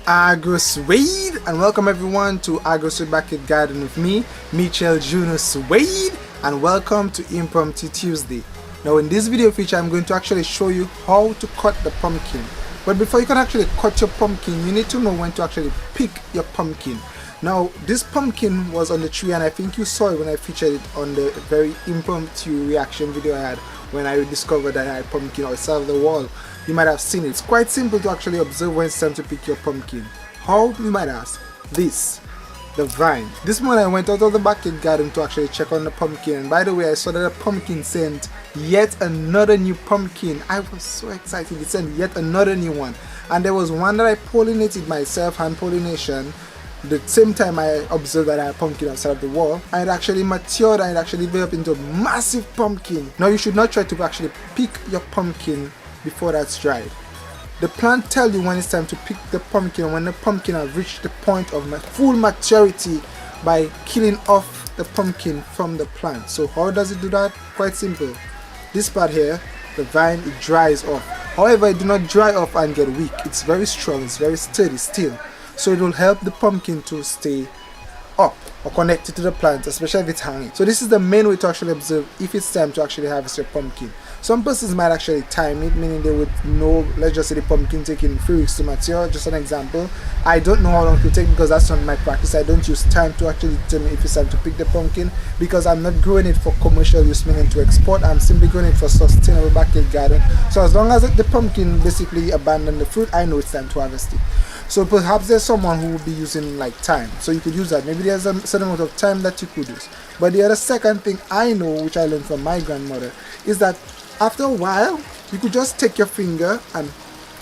Agro Suede, and welcome everyone to Agro Suede Backyard Garden with me, Michel Junior Suede, and welcome to Impromptu Tuesday. Now in this video feature I'm going to actually show you how to cut the pumpkin. But before you can actually cut your pumpkin, you need to know when to actually pick your pumpkin. Now this pumpkin was on the tree, and I think you saw it when I featured it on the very impromptu reaction video I had when I discovered that I had pumpkin outside of the wall. You might have seen it. It's quite simple to actually observe when it's time to pick your pumpkin. How, you might ask? This, the vine. This morning I went out of the backyard garden to actually check on the pumpkin, and by the way I saw that the pumpkin sent yet another new pumpkin. I was so excited. It sent yet another new one, and there was one that I pollinated myself, hand pollination. The same time I observed that I had pumpkin outside of the wall, and it actually matured and it actually developed into a massive pumpkin. Now you should not try to actually pick your pumpkin before that's dried. The plant tells you when it's time to pick the pumpkin, when the pumpkin has reached the point of full maturity, by killing off the pumpkin from the plant. So how does it do that? Quite simple. This part here, the vine, it dries off. However, it do not dry off and get weak. It's very strong, it's very sturdy still. So it will help the pumpkin to stay up or connected to the plant, especially if it's hanging. So this is the main way to actually observe if it's time to actually harvest your pumpkin. Some persons might actually time it, meaning they would know, let's just say the pumpkin taking 3 weeks to mature, just an example. I don't know how long it will take because that's not my practice. I don't use time to actually determine if it's time to pick the pumpkin, because I'm not growing it for commercial use, meaning to export. I'm simply growing it for sustainable backyard garden. So as long as the pumpkin basically abandon the fruit, I know it's time to harvest it. So perhaps there's someone who will be using like time, so you could use that. Maybe there's a certain amount of time that you could use. But the other second thing I know, which I learned from my grandmother, is that after a while you could just take your finger and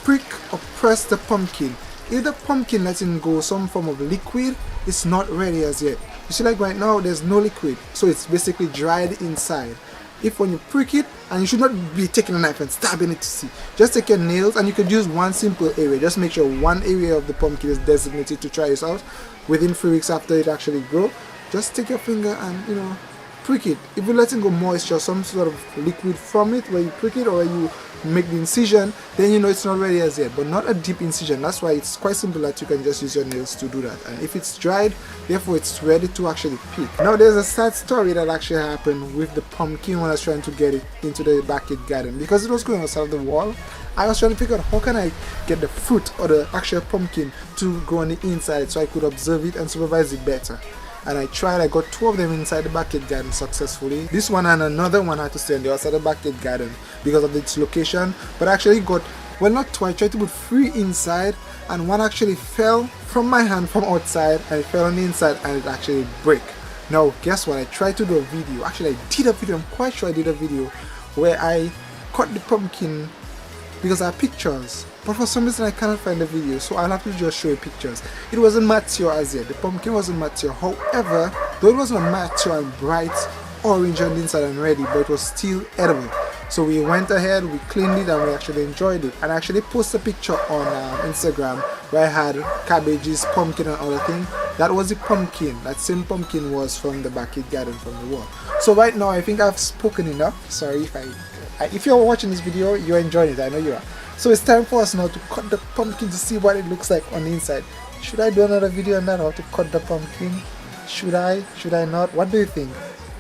prick or press the pumpkin. If the pumpkin letting go some form of liquid, it's not ready as yet. You see, like right now there's no liquid, so it's basically dried inside. If when you prick it, and you should not be taking a knife and stabbing it to see, just take your nails, and you could use one simple area. Just make sure one area of the pumpkin is designated to try this out. Within 3 weeks after it actually grow, just take your finger and prick it. If you're letting go moisture, some sort of liquid from it, where you prick it or you make the incision, then you know it's not ready as yet, but not a deep incision. That's why it's quite simple that you can just use your nails to do that. And if it's dried, therefore it's ready to actually pick. Now there's a sad story that actually happened with the pumpkin when I was trying to get it into the backyard garden. Because it was going outside of the wall, I was trying to figure out how can I get the fruit or the actual pumpkin to go on the inside so I could observe it and supervise it better. And I tried. I got 2 of them inside the backyard garden successfully. This one and another one had to stay on the outside of the backyard garden because of its location. But I actually got, well, not 2, I tried to put 3 inside, and one actually fell from my hand from outside, and it fell on the inside and it actually broke. Now guess what, I tried to do a video. Actually I did a video, I'm quite sure I did a video where I cut the pumpkin because I have pictures, but for some reason I cannot find the video, so I'll have to just show you pictures. It wasn't mature as yet. The pumpkin wasn't mature. However, though it wasn't mature and bright orange on the inside and ready, but it was still edible. So we went ahead, we cleaned it, and we actually enjoyed it. And I actually posted a picture on Instagram where I had cabbages, pumpkin and other things. That was the pumpkin. That same pumpkin was from the backyard garden, from the wall. So right now I think I've spoken enough. Sorry if you're watching this video, you're enjoying it, I know you are. So it's time for us now to cut the pumpkin to see what it looks like on the inside. Should I do another video on that, how to cut the pumpkin? Should I not? What do you think?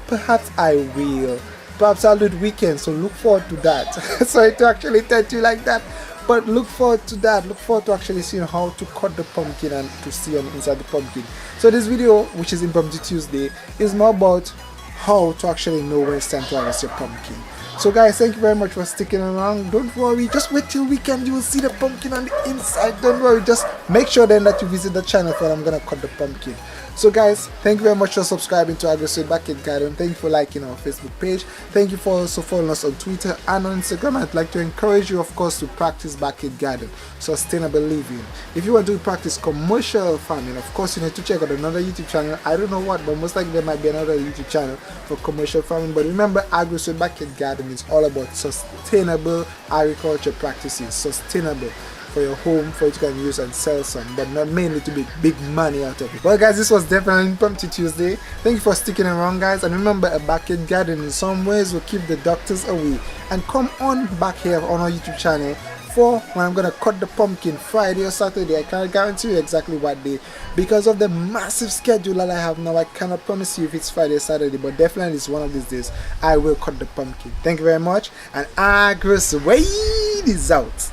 Perhaps I will. Perhaps I'll do it weekend, so look forward to that. Sorry to actually tell you like that, but look forward to that. Look forward to actually seeing how to cut the pumpkin and to see on inside the pumpkin. So this video, which is Impromptu Tuesday, is more about how to actually know when it's time to harvest your pumpkin. So guys, thank you very much for sticking around. Don't worry, just wait till weekend, you will see the pumpkin on the inside. Don't worry, just make sure then that you visit the channel for I'm gonna cut the pumpkin. So guys, thank you very much for subscribing to Agro Suede Backyard Garden. Thank you for liking our Facebook page. Thank you for also following us on Twitter and on Instagram. I'd like to encourage you, of course, to practice backyard garden, sustainable living. If you want to practice commercial farming, of course you need to check out another YouTube channel. I don't know what, but most likely there might be another YouTube channel for commercial farming. But remember, Agro Suede Backyard Garden is all about sustainable agriculture practices, sustainable for your home, for you can use and sell some, but not mainly to make big money out of it. Well guys, this was definitely Impromptu Tuesday. Thank you for sticking around guys, and remember, a backyard garden in some ways will keep the doctors away. And come on back here on our YouTube channel for when I'm gonna cut the pumpkin, Friday or Saturday. I can't guarantee you exactly what day because of the massive schedule that I have now. I cannot promise you if it's Friday or Saturday, but definitely it's one of these days I will cut the pumpkin. Thank you very much, and Agro Suede is out.